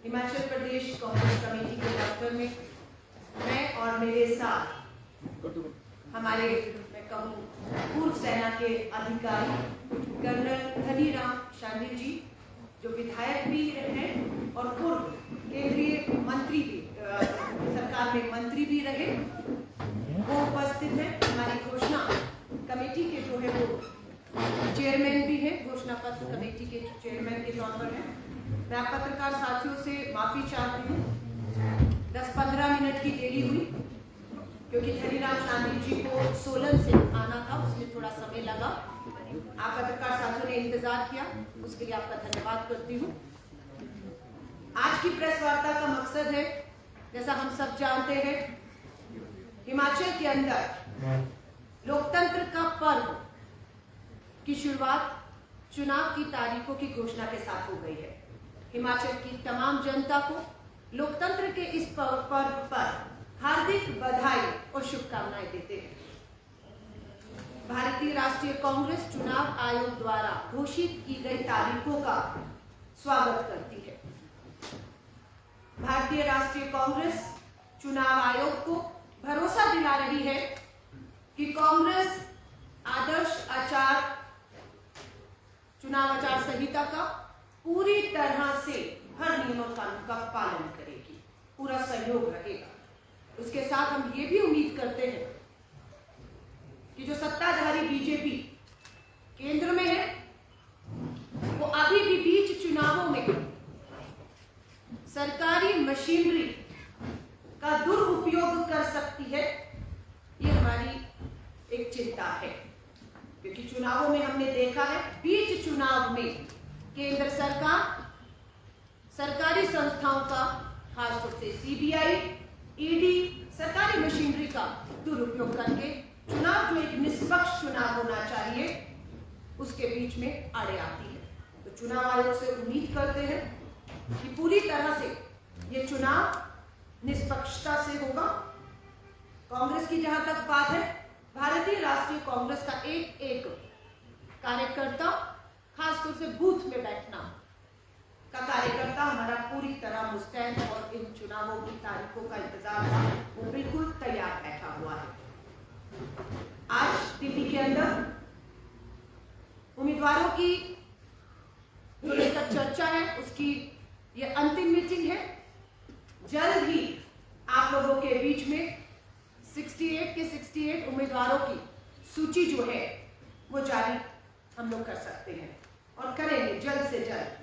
Himachal Pradesh Congress committee के दफ्तर में मैं और मेरे साथ हमारे मैं कहूँ पूर्व सेना के अधिकारी कर्नल धनीराम शांडिल जी, जो विधायक भी हैं और पूर्व केंद्रीय मंत्री भी, सरकार में मंत्री भी रहे, वो उपस्थित हैं। हमारी घोषणा कमेटी के जो है वो चेयरमैन भी है, घोषणा पत्र कमेटी के चेयरमैन के तौर पर है। मैं पत्रकार साथियों से माफी चाहती हूँ, 10-15 मिनट की देरी हुई क्योंकि धनीराम शांडिल जी को सोलन से आना था, उसमें थोड़ा समय लगा। आप पत्रकार साथियों ने इंतजार किया, उसके लिए आपका धन्यवाद करती हूँ। आज की प्रेस वार्ता का मकसद है, जैसा हम सब जानते हैं, हिमाचल के अंदर लोकतंत्र का पर्व की शुरुआत चुनाव की तारीखों की घोषणा के साथ हो गई है। हिमाचल की तमाम जनता को लोकतंत्र के इस पर्व पर हार्दिक बधाई और शुभकामनाएं देते हैं। भारतीय राष्ट्रीय कांग्रेस चुनाव आयोग द्वारा घोषित की गई तारीखों का स्वागत करती है। भारतीय राष्ट्रीय कांग्रेस चुनाव आयोग को भरोसा दिला रही है कि कांग्रेस आदर्श चुनाव आचार संहिता का पूरी तरह से हर नियमों का पालन करेगी, पूरा सहयोग रहेगा। उसके साथ हम ये भी उम्मीद करते हैं कि जो सत्ताधारी बीजेपी केंद्र में है, वो अभी भी बीच चुनावों में सरकारी मशीनरी का दुरुपयोग कर सकती है। ये हमारी एक चिंता है, क्योंकि चुनावों में हमने देखा है, बीच चुनाव में केंद्र सरकार सरकारी संस्थाओं का, खासतौर से सीबीआई, ईडी, सरकारी मशीनरी का दुरुपयोग करके चुनाव जो एक निष्पक्ष चुनाव होना चाहिए उसके बीच में आड़े आती है। तो चुनाव आयोग से उम्मीद करते हैं कि पूरी तरह से ये चुनाव निष्पक्षता से होगा। कांग्रेस की जहां तक बात है, भारतीय राष्ट्रीय कांग्रेस का एक एक कार्यकर्ता, खासतौर से बूथ में बैठना का कार्यकर्ता हमारा पूरी तरह मुस्तैद और इन चुनावों की तारीखों का इंतजार था, वो बिल्कुल तैयार बैठा हुआ है। आज दिल्ली के अंदर उम्मीदवारों की जो लेकर चर्चा है, उसकी ये अंतिम मीटिंग है। जल्द ही आप लोगों के बीच में 68 के 68 उम्मीदवारों की सूची जो है वो जारी हम लोग कर सकते हैं और करेंगे जल्द से जल्द।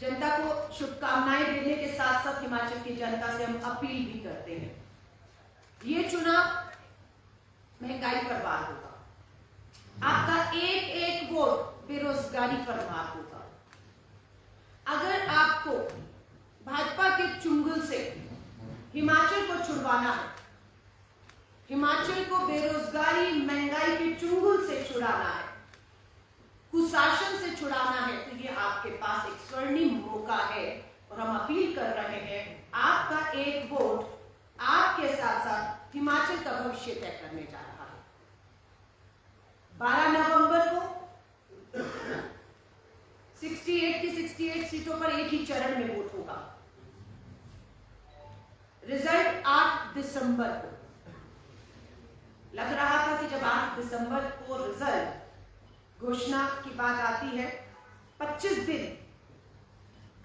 जनता को शुभकामनाएं देने के साथ साथ हिमाचल की जनता से हम अपील भी करते हैं, ये चुनाव महंगाई पर वार होगा। आपका एक एक वोट बेरोजगारी पर वार होगा। अगर आपको भाजपा के चुंगल से हिमाचल को छुड़वाना है, हिमाचल को बेरोजगारी महंगाई के चुंगल से छुड़ाना है, कुशासन से छुड़ाना है, तो ये आपके पास एक स्वर्णिम मौका है। और हम अपील कर रहे हैं, आपका एक वोट आपके साथ साथ हिमाचल का भविष्य तय करने जा रहा है। 12 नवंबर को 68 की 68 सीटों पर एक ही चरण में वोट होगा। रिजल्ट 8 दिसंबर को। लग रहा था कि जब 8 दिसंबर को रिजल्ट घोषणा की बात आती है, 25 दिन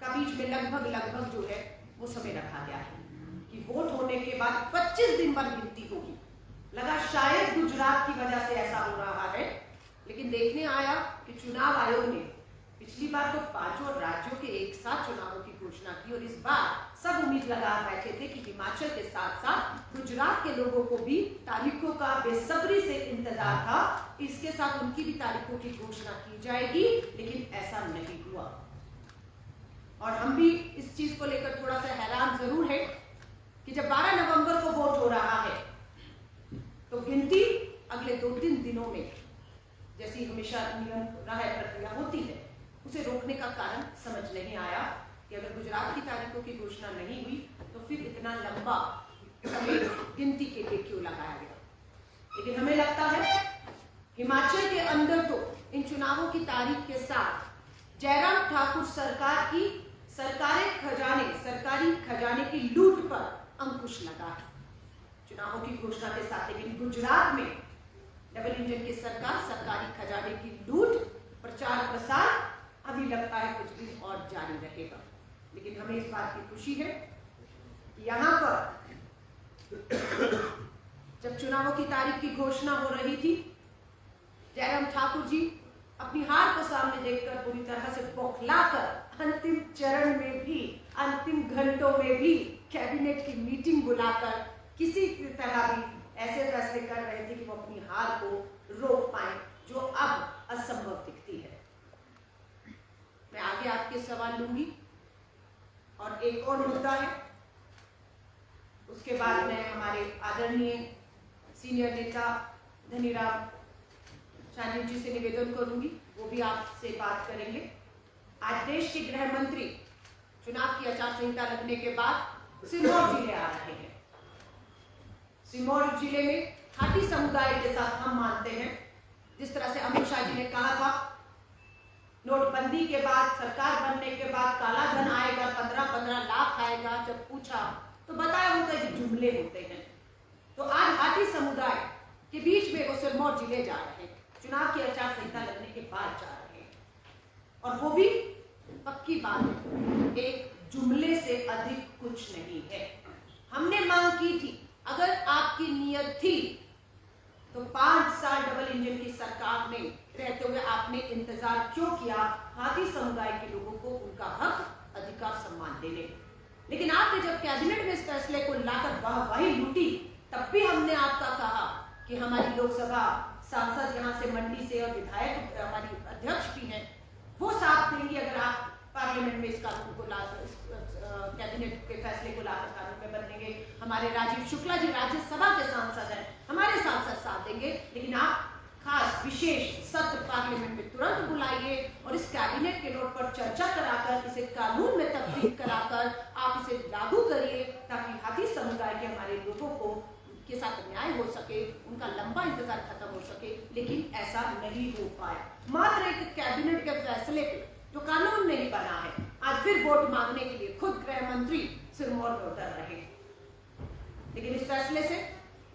का बीच में लगभग जो है वो समय रखा गया है कि वोट होने के बाद 25 दिन बाद गिनती होगी। लगा शायद गुजरात की वजह से ऐसा हो रहा है, लेकिन देखने आया कि चुनाव आयोग ने पिछली बार तो 5 राज्यों के एक साथ चुनावों की घोषणा की और इस बार सब उम्मीद लगा बैठे थे कि हिमाचल के साथ साथ गुजरात के लोगों को भी तारीखों का बेसब्री से इंतजार था, इसके साथ उनकी भी तारीखों की घोषणा की जाएगी, लेकिन ऐसा नहीं हुआ। और हम भी इस चीज को लेकर थोड़ा सा हैरान जरूर है कि जब 12 नवंबर को वोट हो रहा है तो गिनती अगले 2-3 दिनों में, जैसी हमेशा नियम प्रक्रिया होती है, उसे रोकने का कारण समझ नहीं आया कि अगर गुजरात की तारीखों की घोषणा नहीं हुई तो फिर इतना लंबा समय गिनती के लिए क्यों लगाया गया। लेकिन हमें लगता है हिमाचल के अंदर तो इन चुनावों की तारीख के साथ जयराम ठाकुर सरकार की सरकारी खजाने की लूट पर अंकुश लगा है। चुनावों की घोषणा के साथ लेकिन गुजरात में डबल इंजन की सरकार सरकारी खजाने की लूट, प्रचार प्रसार अभी लगता है कुछ दिन और जारी रहेगा। लेकिन हमें इस बात की खुशी है कि यहाँ पर जब चुनावों की तारीख की घोषणा हो रही थी, जयराम ठाकुर जी अपनी हार को सामने देखकर पूरी तरह से बौखलाकर अंतिम चरण में भी, अंतिम घंटों में भी कैबिनेट की मीटिंग बुलाकर किसी तरह भी ऐसे फैसले कर रहे थे कि वो अपनी हार को रोक पाए, जो अब असंभव दिखती है। मैं आगे आपके सवाल लूंगी और एक और मुद्दा है, उसके बाद मैं हमारे आदरणीय सीनियर नेता धनीराम शानी जी से निवेदन करूंगी, वो भी आपसे बात करेंगे। आज देश के गृह मंत्री चुनाव की आचार संहिता लगने के बाद सिरमौर जिले आ रहे हैं। सिरमौर जिले में खाटी समुदाय के साथ हम मानते हैं, जिस तरह से अमित शाह जी ने कहा था नोटबंदी के बाद, सरकार बनने के बाद काला धन आएगा, 15-15 लाख आएगा। जब पूछा तो बताया वो तो जुमले होते हैं। तो आज हाटी समुदाय के बीच में वो सिरमौर जिले जा रहे हैं, चुनाव की आचार संहिता लगने के बाद जा रहे हैं, और वो भी पक्की बात है, एक जुमले से अधिक कुछ नहीं है। हमने मांग की थी, अगर आपकी नीयत थी तो 5 साल डबल इंजन की सरकार में रहते हुए आपने इंतजार क्यों किया हाथी समुदाय के लोगों को उनका हक, अधिकार, सम्मान देने। लेकिन आपने जब कैबिनेट में इस फैसले को लाकर वाहवाही लूटी, तब भी हमने आपका कहा कि हमारी लोकसभा सांसद यहाँ से मंडी से और विधायक हमारी अध्यक्ष भी हैं, वो साथ देंगी अगर आप पार्लियामेंट में इस कानून को कैबिनेट के फैसले को लाकर कानून में बदलेंगे। हमारे राजीव शुक्ला जी राज्यसभा के सांसद हैं, हमारे सांसद साथ देंगे। लेकिन आप खास विशेष सत्र पार्लियामेंट में तुरंत बुलाइए और इस कैबिनेट के नोट पर चर्चा कराकर इसे कानून में तब्दील कराकर आप इसे लागू करिए, ताकि हाथी समुदाय के हमारे लोगों को के साथ न्याय हो सके, उनका लंबा इंतजार खत्म हो सके। लेकिन ऐसा नहीं हो पाया। मात्र एक कैबिनेट के फैसले पे जो कानून नहीं बना है, आज फिर वोट मांगने के लिए खुद गृह मंत्री सिरमौर में उतर रहे हैं। लेकिन इस फैसले से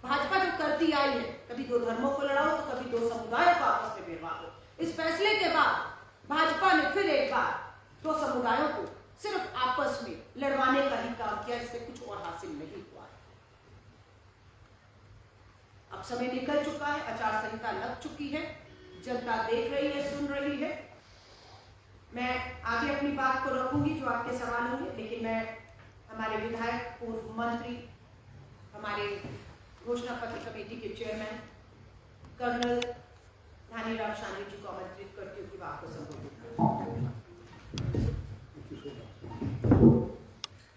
भाजपा जो करती आई है, कभी 2 धर्मों को लड़ाओ तो कभी 2 समुदायों को आपस में भिड़वाओ, इस फैसले के बाद भाजपा ने फिर एक बार 2 समुदायों को सिर्फ आपस में लड़वाने का ही काम किया, इससे कुछ और हासिल नहीं हुआ है। अब समय निकल चुका है, आचार संहिता लग चुकी है, जनता देख रही है, सुन रही है। मैं आगे अपनी बात को रखूंगी जो आपके सवाल होंगे, लेकिन मैं हमारे विधायक, पूर्व मंत्री, हमारे घोषणा पत्र कमेटी के चेयरमैन कर्नल धनीराम शानी जी को आमंत्रित करती हूँ कि बात को संबोधित करें।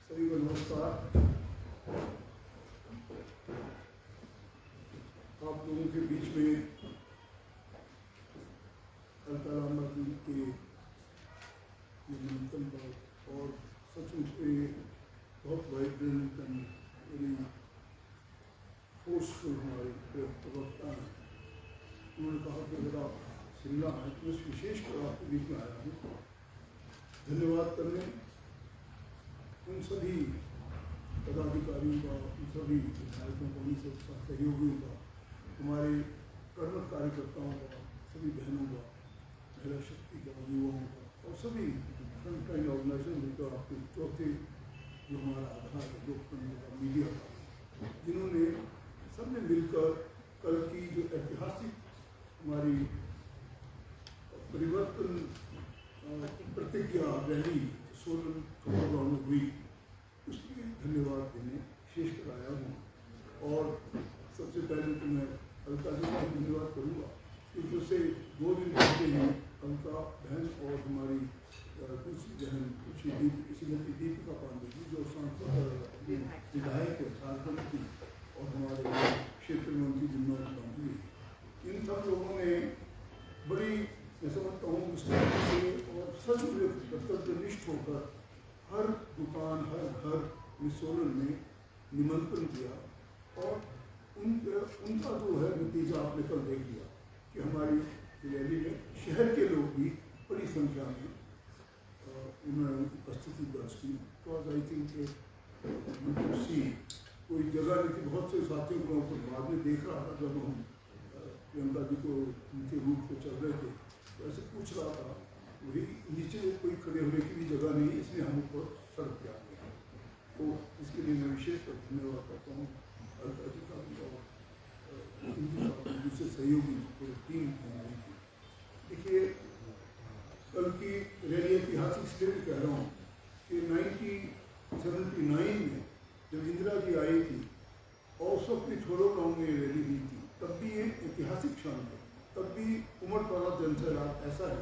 सभी को नमस्कार। आप लोगों के बीच में अलकारामा जी के निमंत्रण पर और सचमुच में बहुत वाइब्रेंट बड़ी फोर्सफुल हमारे प्रवक्ता हैं। उन्होंने कहा कि अगर आप शिमला आए तो इस विशेष पर आपके बीच में आया हूँ धन्यवाद करने उन सभी पदाधिकारियों का, उन सभी विधायकों का, उन सब सहयोगियों का, हमारे कर्मठ कार्यकर्ताओं का, सभी बहनों का, महिला शक्ति का, युवाओं का और सभी फ्रंटलाइन ऑर्गेनाइजेशन का, आपके चौथे जो हमारा आधार है लोकतंत्र का, मीडिया का, जिन्होंने सबने मिलकर कल की जो ऐतिहासिक हमारी परिवर्तन प्रतिज्ञा रैली सोलन ग्राउंड में हुई, उसके धन्यवाद देने विशेष कर आया हूँ। और सबसे पहले तो मैं अलका जी का धन्यवाद करूँगा क्योंकि उससे 2 दिन पहले ही अलका बहन और हमारी दूसरी बहन श्रीमती दीपिका पांडे जी जो सांसद विधायक है झारखंड की और हमारे क्षेत्र में उनकी जिम्मेदारी बांधी है, इन सब लोगों ने बड़ी मैं समझता हूँ विस्तार से और सचमुच कर्तव्यनिष्ठ होकर हर दुकान, हर घर में सोलन में निमंत्रण दिया और उनका जो है नतीजा आपने कल देख लिया कि हमारी रैली में शहर के लोग भी बड़ी संख्या में उन्होंने उपस्थिति दर्ज की। बिकॉज आई थिंक सी कोई जगह नहीं थी। बहुत से साथियों को बाद में देख रहा था जब हम प्रियंका जी को उनके रूट पे चल रहे थे, तो ऐसे पूछ रहा था वही नीचे कोई खड़े होने की भी जगह नहीं, इसलिए हम ऊपर सड़क पे आ गए। तो इसके लिए मैं विशेष कर धन्यवाद करता हूँ अलका जी का भी और दूसरे सहयोगी पूरी टीम की। देखिए कल की रैली ऐतिहासिक इसलिए भी कह रहा हूँ कि 1979 में जब इंदिरा जी आई थी और उस वक्त भी छोड़ो गाँव में रैली हुई थी, तब भी ये ऐतिहासिक क्षण है। तब भी उमड़ पड़ा जनसैलाब ऐसा है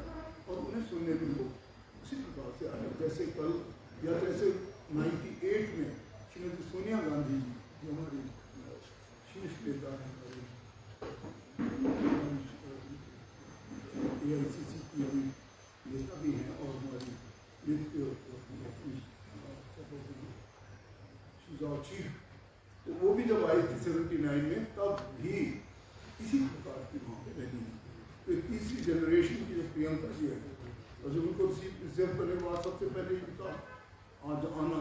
और उन्हें सुनने में लोग उसी प्रकार से आए जैसे कल, या जैसे 98 में श्रीमती सोनिया गांधी जी जो हमारी शीर्ष नेता हैं, AICC की अभी नेता भी हैं और हमारी चीफ, तो वो भी जब आई थी 79 में, तब भी इसी प्रकार की वहाँ पे रैली हुई। तो तीसरी जनरेशन की जो प्रियंका जी है और जब उनको रिसीव करने के बाद सबसे पहले इनका आज आना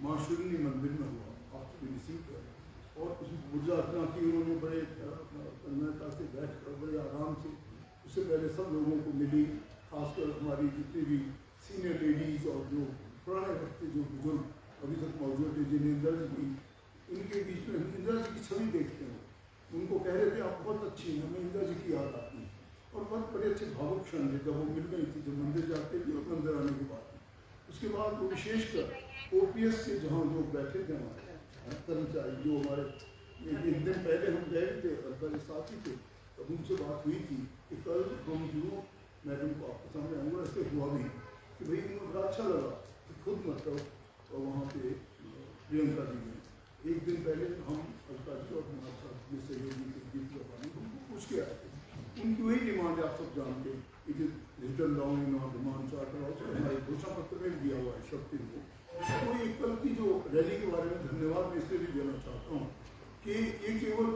माँ शून्य मंदिर में हुआ, आपको भी रिसीव किया और उसमें पूजा अर्चना की उन्होंने बड़े तन्मयता से बैठ कर बड़े आराम से। उससे पहले सब लोगों को मिली, खासकर हमारी जितनी भी सीनियर लेडीज़ और जो पुराने वक्त के जो बुजुर्ग अभी तक मौजूद है, जिन्हें इंदिरा जी की, उनके बीच में हम इंदिरा जी की छवि देखते हैं। उनको कह रहे थे आप बहुत अच्छी हैं, हमें इंदिरा जी की याद आती है। और बहुत बड़े अच्छे भावुक क्षण थे जब वो मिल गई थी, जब मंदिर जाते थे और मंदिर आने के बाद। उसके बाद वो विशेषकर OPS के जहाँ लोग बैठे थे हमारे कर्मचारी, जो हमारे एक दिन पहले हम गए थे अलका के साथ ही थे, तब उनसे बात हुई थी कि कल हम जरूर मैडम को आपके सामने आऊँगा। इससे हुआ भी कि भाई उनको बड़ा अच्छा लगा कि खुद मतलब और वहाँ पे प्रियंका जी ने एक दिन पहले हम अलका जी और हमारे साथ ये सहयोगी गीत लगाने उनको पूछ के आए थे। उनकी वही डिमांड आप सब जानते हैं, it is written down in our demand charter और हमारे घोषणा पत्र में दिया हुआ है शक्ति को। तो एक कल की जो रैली के बारे में धन्यवाद मैं इसलिए भी देना चाहता हूँ कि ये केवल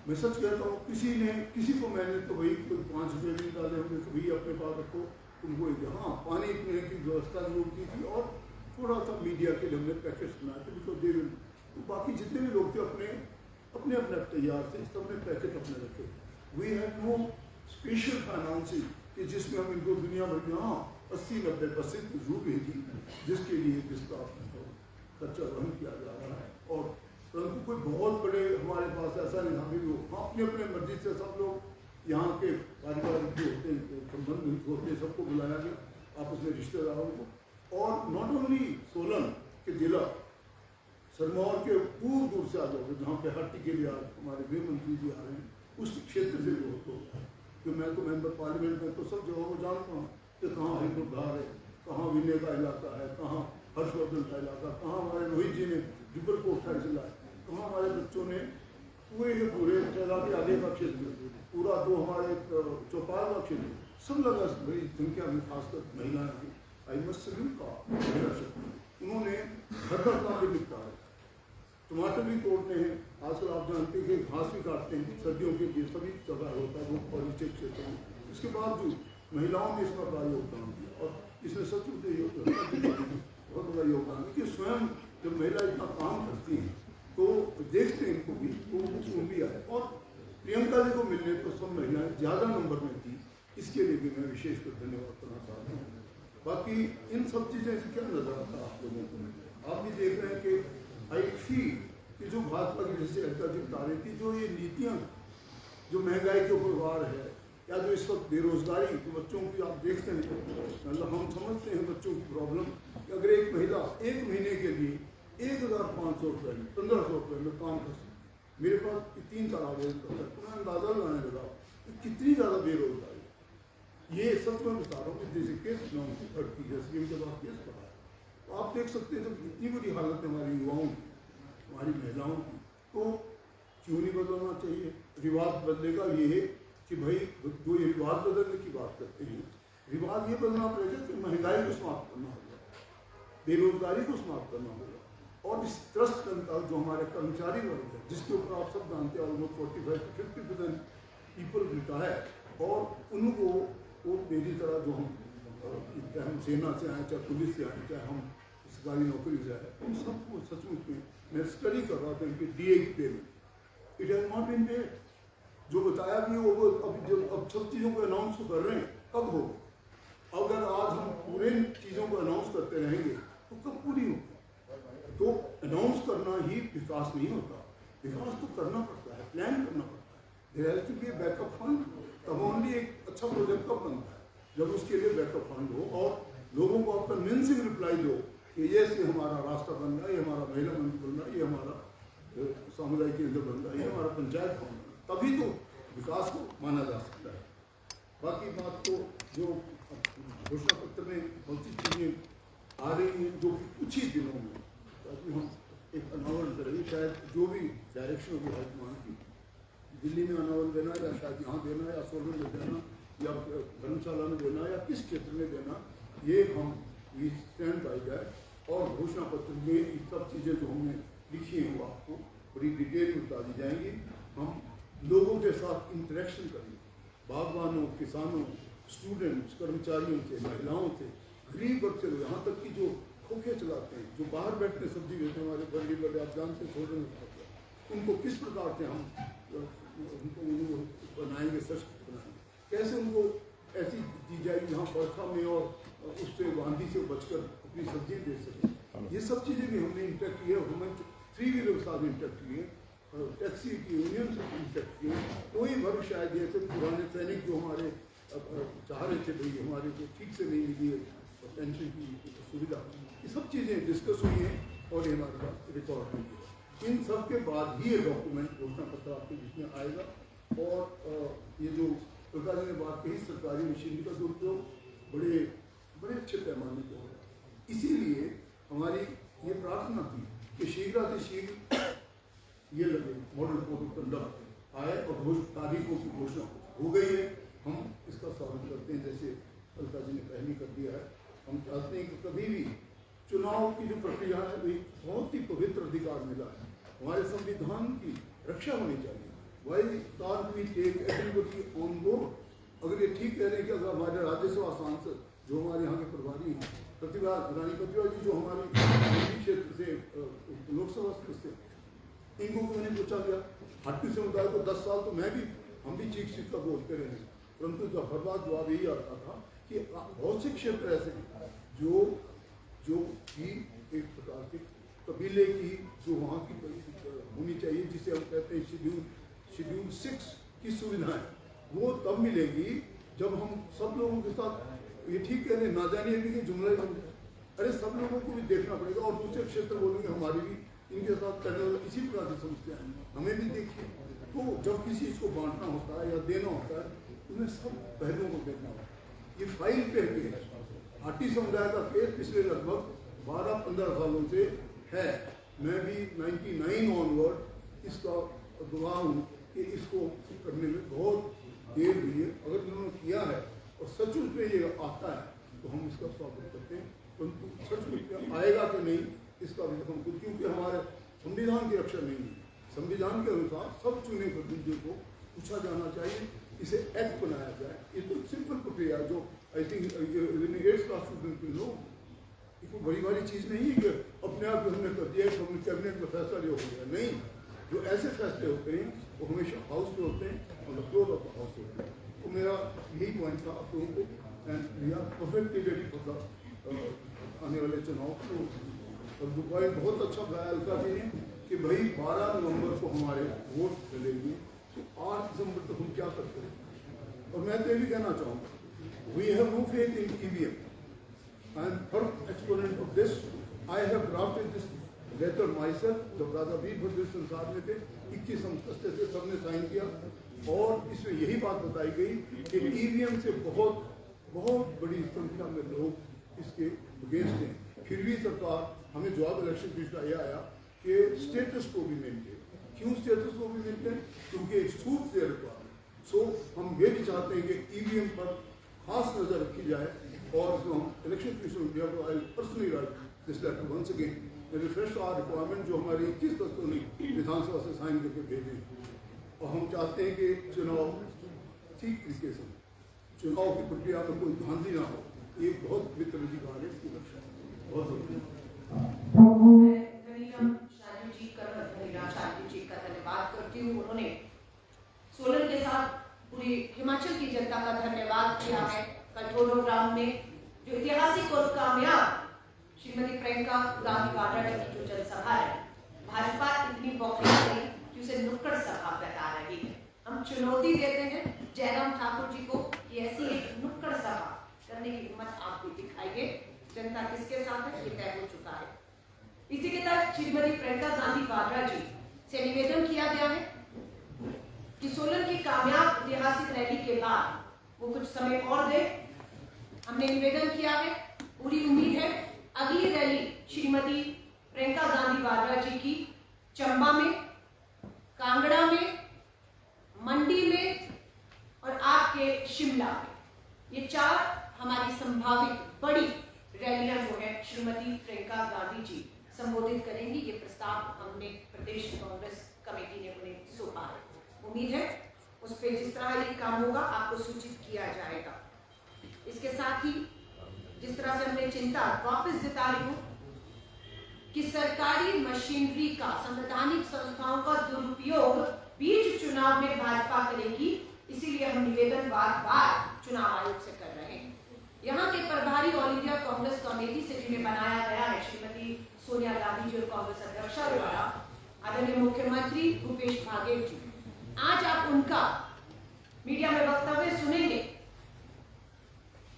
मैं सच कहता हूँ, किसी को मैंने तो वही 5 रुपये भी निकाले होंगे कि भैया अपने पास रखो, तुमको हाँ पानी पीने की व्यवस्था जरूर की थी और थोड़ा सा मीडिया के लिए हमने पैकेट्स बनाए थे। बिकॉज दे तो बाकी जितने भी लोग थे अपने तैयार थे, सबने पैकेट अपने रखे। We have no special financing कि जिसमें हम इनको दुनिया भर में 80-90% जरूर भेजी, जिसके लिए जिसका खर्चा वहन किया जा रहा है। और परंतु कोई बहुत बड़े हमारे पास ऐसा नहीं था। लोग अपने अपने मर्जी से सब लोग यहाँ के पारिवारिक जो होते हैं संबंधित होते हैं सबको बुलाया गया, आपस में रिश्तेदारों को। और नॉट ओनली सोलन के जिला सिरमौर के दूर से आ जाओगे, जहाँ पे हट्टी के लिए आज हमारे गृह मंत्री जी आ रहे हैं, उस क्षेत्र से जो तो मैं तो मेंबर पार्लियामेंट में तो सब जगह को जानता हूँ कि कहाँ हरिद्वार है, कहाँ विनय का इलाका है, कहाँ हर्षवर्धन का इलाका, कहाँ हमारे रोहित जी ने जुब्बल कोठा जिला है, कहाँ हमारे बच्चों ने पूरे चला के आगे का क्षेत्र, पूरा जो हमारे चौपाल का क्षेत्र, सब लगा बड़ी संख्या में खासकर महिलाएं थी। आई मस्ट सैल्यूट का उन्होंने घर घर काम भी निपटाया, टमाटर भी तोड़ते हैं, आजकल आप जानते हैं कि घास भी काटते हैं, सर्दियों के लिए सभी जगह होता है वो परिचय क्षेत्र में। इसके बावजूद महिलाओं ने इसमें बड़ा योगदान दिया और इसमें सचमुच बहुत बड़ा योगदान है कि स्वयं जब महिला इतना काम करती हैं तो देखते हैं इनको भी तो उन भी आए। और प्रियंका जी को मिलने तो सब महिलाएं ज़्यादा नंबर में थी, इसके लिए भी मैं विशेषकर धन्यवाद करना चाहता हूँ। बाकी इन सब चीज़ें से क्या नजर आता है आप लोगों को, आप भी देख रहे हैं कि आई फील कि जो भाजपा की जैसे अलका जी बता रही थी, जो ये नीतियाँ जो महंगाई के ऊपर वार है या जो इस वक्त बेरोजगारी तो बच्चों की आप देखते हैं, मतलब हम समझते हैं बच्चों की प्रॉब्लम कि अगर एक महिला एक महीने के लिए 1500 रुपये में 1500 रुपये में काम कर सकती है। मेरे पास 3 साल आवेदन करता है तो मैं अंदाजा लगाने लगा कि कितनी ज़्यादा बेरोजगारी। ये सच में बता रहा हूँ कि जैसे केस SDM के बाद केस पड़ा है, तो आप देख सकते हैं जब इतनी बुरी हालत है हमारी युवाओं की, हमारी महिलाओं की, तो क्यों नहीं बदलना चाहिए। रिवाज बदलेगा ये है कि भाई जो ये रिवाज बदलने की बात करते हैं, रिवाज ये बदलना पड़ेगा कि महंगाई को समाप्त करना होगा, बेरोजगारी को समाप्त करना होगा। और इस ट्रस्ट जो हमारे कर्मचारी वर्ग है जिसके ऊपर आप सब जानते हैं ऑलमोस्ट 45-50% पीपल रिटायर, और उनको वो मेरी तरह जो हम चाहे हम सेना से आए, चाहे पुलिस से आए, चाहे हम सरकारी नौकरी से आए, उन सबको सचमुच में मैं स्टडी कर रहा था इनके दिए पे में। It has not been paid. जो बताया भी वो अब सब चीज़ों को अनाउंस कर रहे हैं, कब हो? अगर आज हम पूरे चीज़ों को अनाउंस करते रहेंगे तो कब पूरी होगी? तो अनाउंस करना ही विकास नहीं होता, विकास तो करना पड़ता है, प्लान करना पड़ता है। There has to be a backup fund. तब ओनली एक अच्छा प्रोजेक्ट कब बनता है? जब उसके लिए बैकअप फंड हो और लोगों को आप कन्विंसिंग रिप्लाई दो कि ये हमारा रास्ता बन रहा है, ये हमारा महिला मंदिर बन रहा है, ये हमारा सामुदायिक केंद्र बन रहा है, ये हमारा पंचायत भवन बन रहा है, तभी तो विकास को माना जा सकता है। बाकी बात तो जो घोषणा पत्र में बहुत सी चीज़ें आ रही हैं जो कुछ ही दिनों में ताकि हम एक अनावरण करेंगे, शायद जो भी डायरेक्शन होगी हाईकमान की, दिल्ली में अनावरण देना या शायद यहाँ देना या सोलन में देना या धर्मशाला में देना या किस क्षेत्र में देना, ये हम स्टैंड बाई जाए। और घोषणा पत्र में ये सब चीज़ें जो हमने लिखी हैं वो आपको बड़ी डिटेल में बता दी जाएंगी। हम लोगों के साथ इंटरेक्शन करेंगे, बागवानों, किसानों, स्टूडेंट्स, कर्मचारियों से, महिलाओं से, गरीब वर्ग से, यहाँ तक कि जो खोखे चलाते हैं, जो बाहर बैठते सब्जी बेचते हैं, हमारे बड़े बड़े आप जानते हैं, छोटे उनको किस प्रकार से हम उनको बनाएंगे, सशक्त बनाएंगे, कैसे उनको ऐसी दी जाएगी जहाँ बरखा में और उससे आंधी से बचकर अपनी सब्जी बेच सकें। ये सब चीज़ें भी हमने इंटरेक्ट किए, हमने 3 व्हीलर के साथ इंटरेक्ट किए, टैक्सी की यूनियन से इंटरेक्ट किए। कोई वर्ग शायद ऐसे पुराने सैनिक जो हमारे चाह रहे थे भाई हमारे को ठीक से नहीं मिली है पेंशन की सुविधा, ये सब चीज़ें डिस्कस हुई हैं और ये हमारे पास रिकॉर्ड हुई है। इन सब के बाद ही ये डॉक्यूमेंट घोषणा पत्र आपके बीच में आएगा। और ये जो सरकार ने बात कही, सरकारी मशीनरी का दुरुपयोग बड़े अच्छे पैमाने पर हो रहा है। इसीलिए हमारी ये प्रार्थना थी कि शीघ्र ये लगे मॉडल कोड ऑफ कंडक्ट आए और तारीखों की घोषणा हो गई है। हम इसका स्वागत करते हैं, जैसे अलका जी ने पहले कर दिया है। हम चाहते हैं कि कभी भी चुनाव की जो प्रक्रिया है वही बहुत ही पवित्र अधिकार मिला है, हमारे संविधान की रक्षा होनी चाहिए। Why can't we take everybody on board? अगर ये ठीक कह रहे हैं कि अगर हमारे राज्यसभा सांसद जो हमारे यहाँ के प्रभारी हैं, रानी प्रतिभा जी जो हमारे क्षेत्र से लोकसभा सदस्य, इनको मैंने पूछा गया हट्टी समुदाय को 10 साल तो हम भी चीख कर बोलते रहे, परंतु जब हर बात जवाब यही आता था कि बहुत से क्षेत्र ऐसे हैं जो कि एक प्रकार के कबीले की जो वहाँ की होनी चाहिए, जिसे हम कहते हैं शेड्यूल 6 की सुविधाएं, वो तब मिलेगी जब हम सब लोगों के साथ ये ठीक कह रहे ना जानिए भी कि जुमला ही बन जाए। अरे सब लोगों को भी देखना पड़ेगा और दूसरे क्षेत्र बोलेंगे हमारी भी इनके साथ करने वाला इसी प्रकार की समस्या है, हमें भी देखिए। तो जब किसी चीज़ को बांटना होता है या देना होता है उन्हें सब पहलुओं को देखना होता है। ये फाइल पे केस हाटी समुदाय का केस पिछले लगभग 12-15 सालों से है। मैं भी 99 ऑनवर्ड इसका गवाह हूँ कि इसको करने में बहुत देर हुई है। अगर उन्होंने किया है और सचमुच में ये आता है तो हम इसका स्वागत करते हैं, परंतु सचमुच आएगा कि नहीं इसका भी हम खुद, क्योंकि हमारे संविधान की रक्षा नहीं है। संविधान के अनुसार सब चुने प्रतिनिधियों को पूछा जाना चाहिए, इसे एक्ट बनाया जाए। ये तो सिंपल प्रक्रिया जो I think 8th class student के लोग, ये कोई बड़ी बड़ी चीज़ नहीं है कि अपने आप हमने कर दिया है, हमने कैबिनेट में फैसला लिया हो गया। नहीं, जो ऐसे फैसले होते हैं वो हमेशा हाउस में होते हैं और फ्लोर ऑफ द हाउस होते हैं। तो मेरा यही पॉइंट था आप लोगों को, and we are perfectly ready for the आने वाले चुनाव को। और दुबई बहुत अच्छा बताया अलका जी ने कि भाई 12 नवंबर को हमारे वोट डलेंगे, तो 8 दिसंबर तक हम क्या करते हैं। और मैं तो ये भी कहना चाहूँगा, we have no faith in EVM। I am first exponent of this. I have drafted this letter myself. जब राजा वीरभद्र संसार में थे 21 सदस्य थे, सबने साइन किया और इसमें यही बात बताई गई कि EVM से बहुत बड़ी संख्या में लोग इसके अगेंस्ट हैं। फिर भी सरकार हमें जवाब इलेक्शन पिछला यह आया कि स्टेटस को भी मेंटेन। क्यों स्टेटस को भी मेंटेन? क्योंकि एक सूट से रिक्वायरमेंट। सो हम ये भी चाहते हैं कि EVM पर खास नज़र रखी जाए और इसमें हम election commission I personally write this letter once again refresh our requirement जो हमारी 21 दस्तों ने विधानसभा से साइन करके भेजे। और हम चाहते हैं कि चुनाव ठीक तरीके से, चुनाव की प्रक्रिया में कोई धांधली ना हो, ये बहुत पवित्र अधिकार है, इसकी रक्षा बहुत जरूरी है। मैं धनीराम शांडिल जी का धन्यवाद करती हूँ। उन्होंने सोलन के साथ पूरी हिमाचल की जनता का धन्यवाद किया है। कठोर ग्राम में जो ऐतिहासिक और कामयाब श्रीमती प्रियंका गांधी वाड्रा जी की जो जनसभा है, भाजपा इतनी बौखला गई कि उसे नुक्कड़ सभा बता रही है। हम चुनौती देते हैं जयराम ठाकुर जी को कि ऐसी एक नुक्कड़ सभा करने की हिम्मत आप भी दिखाइए। जनता किसके साथ है ये तय हो चुका है। इसी के तहत श्रीमती प्रियंका गांधी वाड्रा जी से निवेदन किया गया है कि सोलन की कामयाब ऐतिहासिक रैली के बाद वो कुछ समय और दे। हमने निवेदन किया है, पूरी उम्मीद है अगली रैली श्रीमती प्रियंका गांधी वाड्रा जी की चंबा में, कांगड़ा में, मंडी में और आपके शिमला में, ये 4 हमारी संभावित बड़ी रैलियां जो है श्रीमती प्रियंका गांधी जी संबोधित करेंगी। ये प्रस्ताव हमने प्रदेश कांग्रेस कमेटी ने उन्हें सौंपा है। उम्मीद है उस पर जिस तरह ये काम होगा आपको सूचित किया जाएगा। इसके साथ ही जिस तरह से हमने चिंता वापस जता रही हूँ कि सरकारी मशीनरी का, संवैधानिक संस्थाओं का दुरुपयोग बीच चुनाव में भाजपा करेगी, इसीलिए हम निवेदन बार-बार चुनाव आयोग से कर रहे हैं। यहाँ के प्रभारी ऑल इंडिया कांग्रेस कमेटी से जिन्हें बनाया गया है श्रीमती सोनिया गांधी जी और कांग्रेस अध्यक्ष द्वारा, आदरणीय मुख्यमंत्री भूपेश बघेल जी, आज आप उनका मीडिया में वक्तव्य सुनेंगे।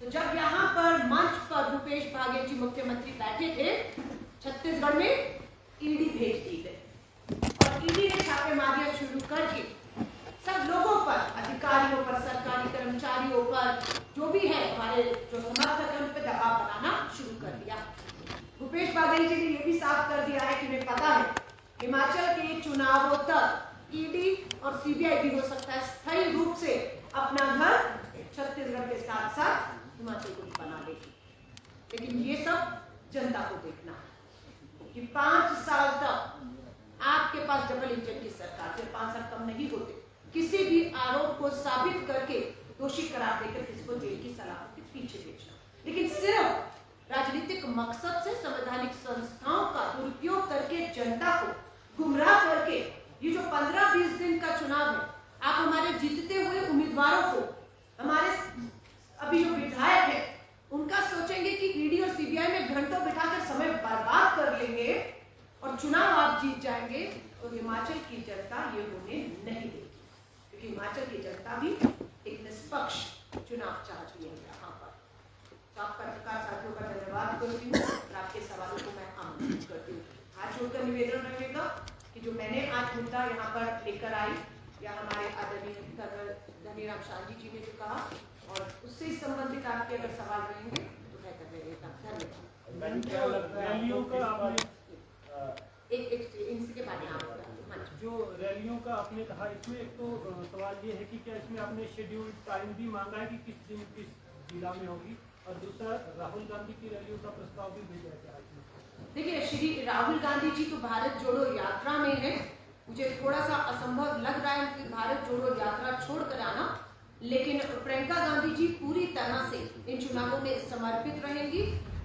तो जब यहाँ पर मंच पर भूपेश बघेल जी मुख्यमंत्री बैठे थे, छत्तीसगढ़ में ईडी भेज दी गई और ईडी ने छापेमारियां शुरू करके सब लोगों पर, अधिकारियों पर, सरकारी कर्मचारियों पर, जो भी है हमारे जो समर्थक है उन पर दबाव बनाना शुरू कर दिया। भूपेश बघेल जी ने यह भी साफ कर दिया है कि उन्हें पता है हिमाचल के चुनावों तक ईडी और सीबीआई भी हो सकता है स्थायी रूप से अपना घर छत्तीसगढ़ के साथ साथ हिमाचल को भी बना लेगी। लेकिन ये सब जनता को देखना है कि 5 साल तक आपके पास डबल इंजन की सरकार, फिर 5 साल कम नहीं होते, किसी भी आरोप को साबित करके दोषी करार देकर किसी को जेल की सलाह के पीछे भेजना, लेकिन सिर्फ राजनीतिक मकसद से संवैधानिक संस्थाओं का दुरुपयोग करके जनता को गुमराह करके ये जो 15-20 दिन का चुनाव है, आप हमारे जीतते हुए उम्मीदवारों को, हमारे अभी जो विधायक है उनका सोचेंगे कि ईडी और सीबीआई में घंटों बिठाकर समय बर्बाद कर लेंगे और चुनाव आप जीत जाएंगे, तो हिमाचल की जनता ये होने नहीं देगी। क्योंकि हिमाचल की जनता भी एक निष्पक्ष चुनाव चाहती है यहाँ पर। तो आप पत्रकार साथियों का धन्यवाद करती हूँ और आपके सवालों को मैं आमंत्रित करती हूँ। हाथ जोड़कर निवेदन रहेगा कि जो मैंने आज मुद्दा यहाँ पर लेकर आई या हमारे आदरणीय कर्नल धनीराम शांडिल जी ने जो कहा और उससे संबंधित आपके अगर सवाल रहेंगे तो बेहतर रहेगा। धन्यवाद। रैलियों का आपने इनके बारे में जो रैलियों का आपने कहा, इसमें एक तो सवाल ये है कि क्या इसमें आपने शेड्यूल टाइम भी मांगा है कि किस दिन किस जिला में होगी, और दूसरा राहुल गांधी की रैलियों का प्रस्ताव भी भेजा है। देखिए, श्री राहुल गांधी जी तो भारत जोड़ो यात्रा में है। मुझे थोड़ा सा असंभव लग रहा है कि भारत जोड़ो यात्रा छोड़कर आना, लेकिन प्रियंका गांधी जी पूरी तरह से इन चुनावों में समर्पित रहेंगी।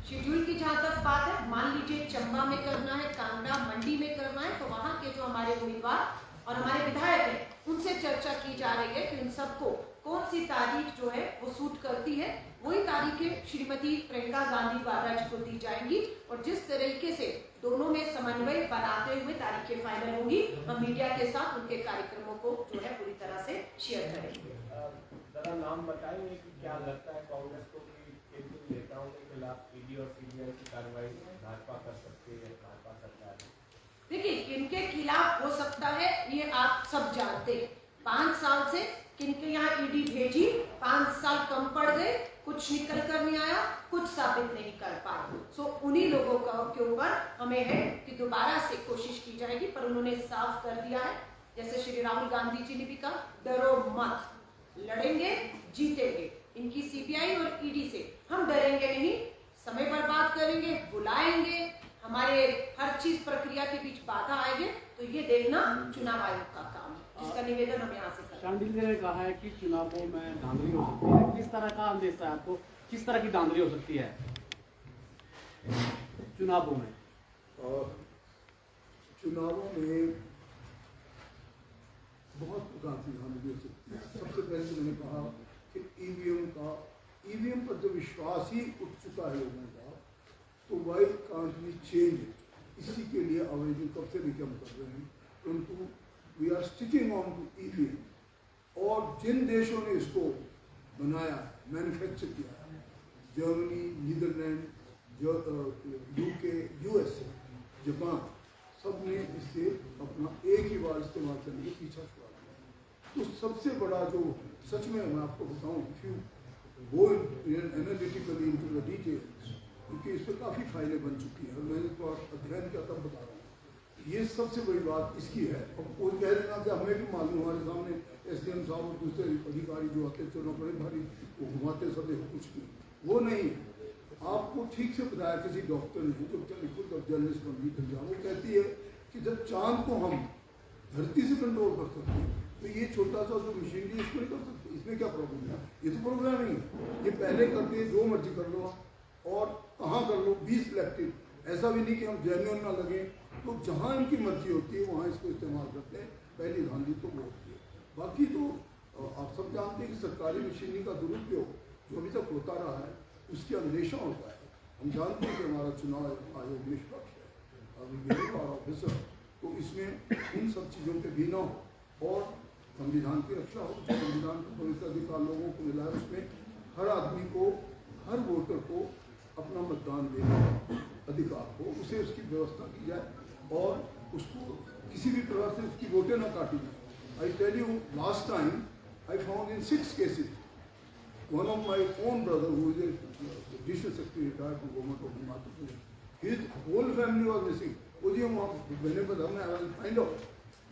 शेड्यूल की जहां तक बात है, मान लीजिए चंबा में करना है, कांगड़ा, मंडी में करना है, तो वहां के जो हमारे उम्मीदवार और हमारे विधायक हैं उनसे चर्चा की जा रही है कि इन सबको कौन सी तारीख जो है वो सूट करती है। वही तारीखें श्रीमती प्रियंका गांधी वाड्रा जी को दी जाएंगी और जिस तरीके से दोनों में समन्वय बनाते हुए तारीखें फाइनल होंगी, हम मीडिया के साथ उनके कार्यक्रमों को जो है पूरी तरह से शेयर करेंगे। जरा नाम बताएंगे कि क्या लगता है कांग्रेस को कि केंद्रीय नेताओं के खिलाफ ईडी और सीबीआई की कार्रवाई भाजपा कर सकती है, भाजपा सरकार? देखिए, किनके खिलाफ हो सकता है ये आप सब जानते हैं। 5 साल से किनके यहाँ ईडी भेजी, 5 साल कम पड़ गए, कुछ निकल कर नहीं आया, कुछ साबित नहीं कर पाए। सो उन्हीं लोगों के ऊपर हमें है कि दोबारा से कोशिश की जाएगी, पर उन्होंने साफ कर दिया है, जैसे श्री राहुल गांधी जी ने भी कहा, डरो मत, लड़ेंगे, जीतेंगे। इनकी सीबीआई और ईडी से हम डरेंगे नहीं, समय बर्बाद करेंगे, बुलाएंगे, हमारे हर चीज प्रक्रिया के बीच बाधा आएंगे, तो ये देखना चुनाव आयोग का काम है, जिसका निवेदन हम यहाँ से करें। शांडिल जी ने कहा है कि चुनावों में धांधली हो सकती है, किस तरह का अंदेशा है आपको? किस तरह की धांधली हो सकती है चुनावों में? और चुनावों में बहुत प्रकार की धांधली हो सकती है। सबसे पहले तो मैंने कहा कि ईवीएम पर जो विश्वास ही उठ चुका है लोगों का, तो वाई कांट बी चेंज। इसी के लिए आवेदन कब से लेकर हम कर रहे हैं, परंतु we are sticking on to EVM. और जिन देशों ने इसको बनाया, मैन्युफैक्चर किया, Germany, Netherlands, UK, USA, Japan, सब ने इससे अपना एक ही बार इस्तेमाल करने के पीछा छुड़ा दिया। तो सबसे बड़ा जो सच में मैं आपको बताऊं, if you go analytically into the details, क्योंकि इस पर काफ़ी फाइलें बन चुकी हैं और मैंने तो अध्ययन किया तब बता रहा हूँ। ये सबसे बड़ी बात इसकी है। अब कोई कह देना कि हमें भी मालूम, हमारे सामने एसडीएम साहब और दूसरे अधिकारी जो आते थे बड़े भारी वो घुमाते सब कुछ नहीं, वो नहीं। आपको ठीक से बताया किसी डॉक्टर ने, जो खुद जर्नलिस्ट बन पंजाब, वो कहती है कि जब चांद को हम धरती से कंट्रोल कर सकते हैं तो ये छोटा सा जो मशीनरी इसको नहीं कर सकते, इसमें क्या प्रॉब्लम है? ये तो प्रोग्राम ही है, ये पहले करते हैं, जो मर्जी कर लो और कहाँ कर लो, बी सिलेक्टिव। ऐसा भी नहीं कि हम जेन्युइन ना लगे, तो जहाँ इनकी मर्जी होती है वहाँ इसको इस्तेमाल करते हैं। पहली धांधली तो वो होती है। बाकी तो आप सब जानते हैं कि सरकारी मशीनरी का दुरुपयोग जो अभी तक होता रहा है, उसकी अन्वेषण होता है। हम जानते हैं कि हमारा चुनाव आयोग निष्पक्ष है और ऑफिसर, तो इसमें उन सब चीज़ों पे भी न हो और संविधान की रक्षा हो। जो संविधान का पवित्र अधिकार लोगों को मिला है, उसमें हर आदमी को, हर वोटर को अपना मतदान देने का अधिकार हो, उसे उसकी व्यवस्था की जाए और उसको किसी भी प्रकार से उसकी वोटें न काटी जाए। I tell you, last time I found in 6 cases, one of my own brother who is a judicial secretary retired from government of Himachal Pradesh, his whole family was missing. वो जी हम मैंने बताया, I will find out,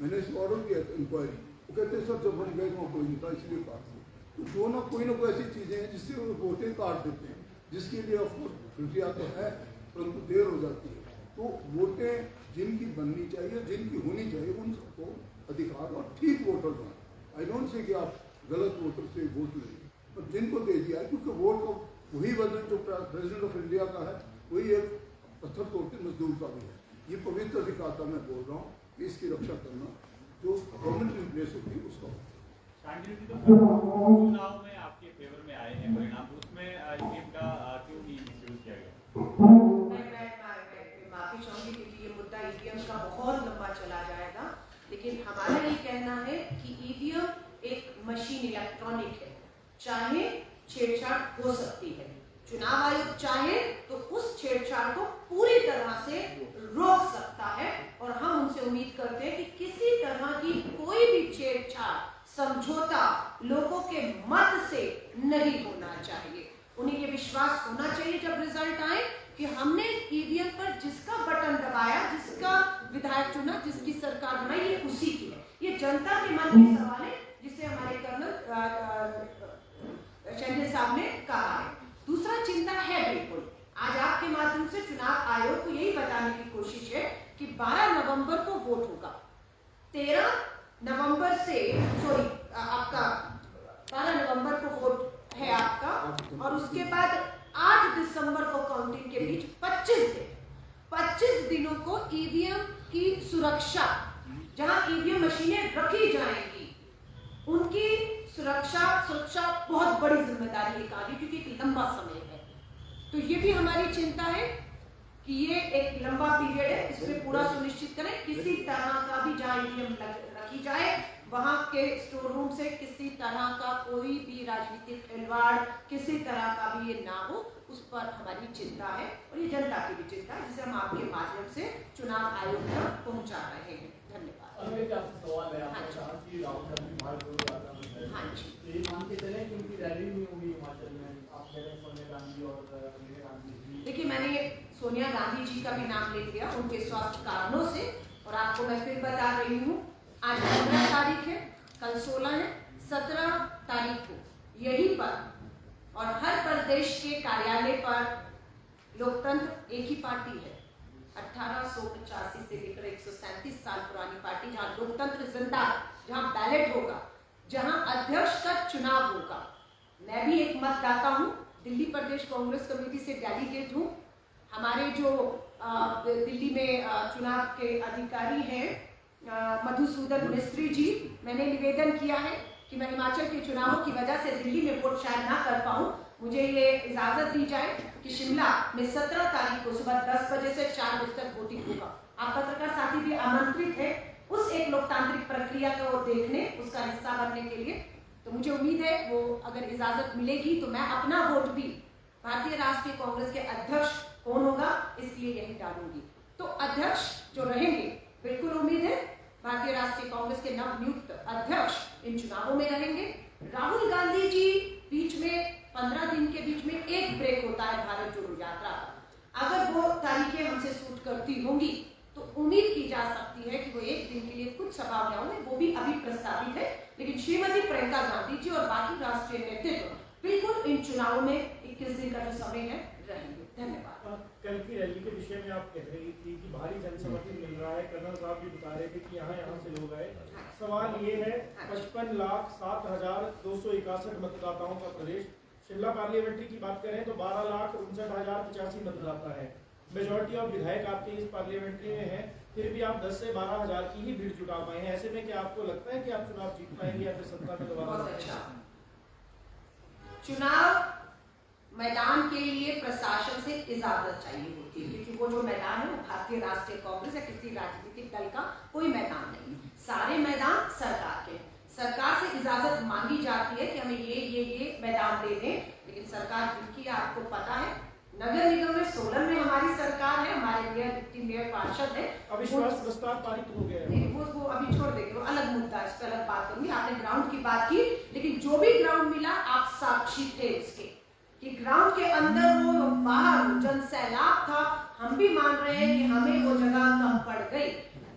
मैंने इस order किया inquiry. वो कहते हैं सर जब हम गए वहाँ कोई नहीं था इसलिए काट दिया। तो जो ना कोई ऐसी चीज़ें हैं जिससे वो वोटें काट देते हैं, जिसके लिए ऑफकोर्स प्रक्रिया तो है परंतु देर हो जाती है। तो वोटें जिनकी बननी चाहिए, जिनकी होनी चाहिए, उन सबको अधिकार और ठीक वोटर बनाए। आई डोंट से कि आप गलत वोटर से वोट लें, पर जिनको दे दिया है, क्योंकि वोट को वही वजन जो प्रेसिडेंट ऑफ इंडिया का है, वही एक पत्थर तोड़ते मजदूर का भी है। ये पवित्र अधिकार था, मैं बोल रहा हूँ कि इसकी रक्षा करना जो गवर्नमेंट इन प्लेस होती है उसका। चुनाव में आपके फेवर में आए हैं परिणाम, उसमें ईवीएम का क्यों नहीं मिसयूज किया गया? मैं माफी चाहूंगी क्योंकि ये मुद्दा ईवीएम का बहुत लंबा चला जाएगा, लेकिन हमारा ये कहना है कि ईवीएम एक मशीन, इलेक्ट्रॉनिक है, चाहे छेड़छाड़ हो सकती है। चुनाव आयोग चाहे तो उस छेड़छाड़ को पूरी तरह से रोक सकता है और हम उनसे उम्मीद करते हैं कि किसी तरह की कोई भी छेड़छाड़, समझौता लोगों के मत से नहीं होना चाहिए। उन्हें ये विश्वास होना चाहिए जब रिजल्ट आए कि हमने ईवीएम पर जिसका बटन दबाया, जिसका विधायक चुना, जिसकी सरकार बनाई, ये उसी की है। ये जनता के मन के सवाल है, जिसे हमारे कर्नल चंद्र साहब ने कहा है। दूसरा चिंता है बिल्कुल, आज आपके माध्यम से चुनाव आयोग को यही बताने की कोशिश है कि 12 नवंबर को वोट होगा, 13 नवंबर से आपका 12 नवंबर को वोट है आपका, और उसके बाद 8 दिसंबर को काउंटिंग के बीच 25 दिनों को ईवीएम की सुरक्षा, जहां ईवीएम मशीनें रखी जाएंगी, उनकी सुरक्षा बहुत बड़ी जिम्मेदारी एक आगे, क्योंकि एक लंबा समय है। तो ये भी हमारी चिंता है कि ये एक लंबा पीरियड है, इसमें पूरा सुनिश्चित करें किसी तरह का भी जहाँ ईवीएम रखी जाए वहां के स्टोर रूम से किसी तरह का कोई भी राजनीतिक खिलवाड़, किसी तरह का भी ये ना हो, उस पर हमारी चिंता है और ये जनता की भी चिंता है, जिसे हम आपके माध्यम से चुनाव आयोग तक पहुंचा रहे हैं। धन्यवाद। सवाल है हाँ जी। हाँ जी। ये मान के चले कि उनकी रैली नहीं होगी हिमाचल में, आप कह रहे हैं सोनिया गांधी और इंदिरा गांधी। देखिए, मैंने सोनिया गांधी जी का भी नाम ले लिया उनके स्वास्थ्य कारणों से, और आपको मैं फिर बता रही हूँ, आज 15 तारीख है, कल 16 है, 17 तारीख को यहीं पर और हर प्रदेश के कार्यालय पर लोकतंत्र एक ही पार्टी है, 1885 से लेकर 137 साल पुरानी पार्टी, जहां लोकतंत्र जिंदा, जहां बैलेट होगा, जहां अध्यक्ष का चुनाव होगा। मैं भी एक मतदाता हूं, दिल्ली प्रदेश कांग्रेस कमेटी से डेलीगेट हूँ। हमारे जो दिल्ली में चुनाव के अधिकारी हैं मधुसूदन मिस्त्री जी, मैंने निवेदन किया है कि मैं हिमाचल के चुनावों की वजह से दिल्ली में वोट शायद ना कर पाऊँ, मुझे ये इजाजत दी जाए कि शिमला में 17 तारीख को सुबह 10 बजे से 4 बजे तक वोटिंग होगा। आप पत्रकार साथी भी आमंत्रित है उस एक लोकतांत्रिक प्रक्रिया को देखने, उसका हिस्सा बनने के लिए। तो मुझे उम्मीद है वो अगर इजाजत मिलेगी तो मैं अपना वोट भी भारतीय राष्ट्रीय कांग्रेस के अध्यक्ष कौन होगा इसके लिए यही डालूंगी। तो अध्यक्ष जो रहेंगे, बिल्कुल उम्मीद है भारतीय राष्ट्रीय कांग्रेस के नवनियुक्त अध्यक्ष इन चुनावों में रहेंगे। राहुल गांधी जी बीच में 15 दिन के बीच में एक ब्रेक होता है भारत जोड़ो यात्रा का, अगर वो तारीखें हमसे सूट करती होंगी तो उम्मीद की जा सकती है कि वो एक दिन के लिए कुछ सभाओं में, वो भी अभी प्रस्तावित है, लेकिन श्रीमती प्रियंका गांधी जी और बाकी राष्ट्रीय नेतृत्व बिल्कुल इन चुनावों में 21 दिन का जो समय है रहेंगे। धन्यवाद। कल की रैली के विषय में आप कह रही थी कि भारी जनसमर्थन मिल रहा है, कर्नल साहब भी बता रहे थे कि यहाँ से लोग आए। सवाल ये है 55,07,261 मतदाताओं का प्रदेश, शिमला पार्लियामेंट्री की बात करें तो 12,59,085 मतदाता है। मेजोरिटी ऑफ विधायक आपके इस पार्लियामेंट्री में है, फिर भी आप 10 से 12,000 की ही भीड़ जुटा पाए हैं। ऐसे में क्या आपको लगता है कि आप चुनाव जीत पाएंगे या फिर सत्ता में दोबारा? बहुत अच्छा। चुनाव मैदान के लिए प्रशासन से इजाजत चाहिए होती है, क्योंकि वो जो मैदान है वो भारतीय राष्ट्रीय कांग्रेस या किसी राजनीतिक दल का कोई मैदान नहीं, सारे मैदान सरकार के। सरकार से इजाजत मांगी जाती है कि हमें ये मैदान दे दें, लेकिन सरकार जिनकी आपको पता है, नगर निगम में सोलन में हमारी सरकार है, हमारे मेयर, डिप्टी मेयर, पार्षद है। अविश्वास प्रस्ताव पारित हो गया है, वो अभी छोड़ देंगे, वो अलग मुद्दा है, इस पर अलग बात करूंगी। आपने ग्राउंड की बात की, लेकिन जो भी ग्राउंड मिला आप साक्षी थे उसके कि ग्राउंड के अंदर हो बाहर हो जन सैलाब था। हम भी मान रहे हैं कि हमें वो जगह कम पड़ गई।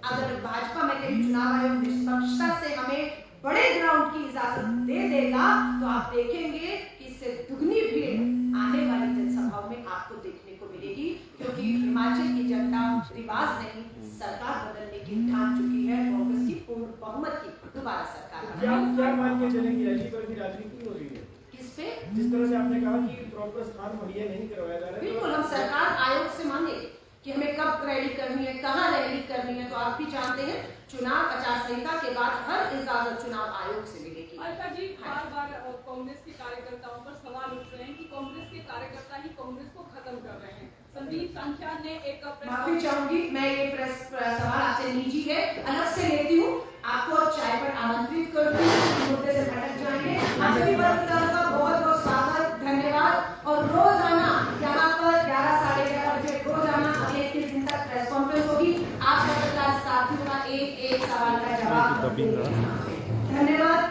अगर भाजपा में कहीं चुनाव आयोग निष्पक्षता से हमें बड़े ग्राउंड की इजाजत दे देगा तो आप देखेंगे कि इससे दुगनी भीड़ आने वाली जनसभाओं में आपको देखने को मिलेगी, क्योंकि हिमाचल की जनता रिवाज नहीं सरकार बदलने की ठान चुकी है। कांग्रेस की पूर्ण बहुमत की दोबारा सरकार। क्या मान के चलेंगे रैली पर भी राजनीति हो रही है? किस पे? जिस तरह से आपने कहा कि प्रॉपर स्थान मुहैया नहीं करवाया जा रहा है, बिल्कुल हम सरकार आयोग से मांगेंगे कि हमें कब रैली करनी है, कहाँ रैली करनी है। तो आप भी जानते हैं चुनाव आचार संहिता के बाद हर इजाजत चुनाव आयोग से मिलेगी। अलका जी, बार-बार कांग्रेस के कार्यकर्ताओं पर सवाल उठ रहे हैं कि कांग्रेस के कार्यकर्ता ही कांग्रेस को खत्म कर रहे हैं। संदीप सांख्या ने एक माफी चाहूंगी, मैं ये प्रेस सवाल आपसे निजी है, अलग से लेती हूँ, आपको चाय पर आमंत्रित करूंगी, मुद्दे से भटक जाएंगे। आप सभी पत्रकारों का बहुत बहुत स्वागत, धन्यवाद। और रोज आना यहाँ पर 11 साढ़े 11 बजे रोज आना, अगले 21 दिन तक प्रेस कॉन्फ्रेंस होगी। आप पत्रकार साथियों का एक सवाल का जवाब। धन्यवाद।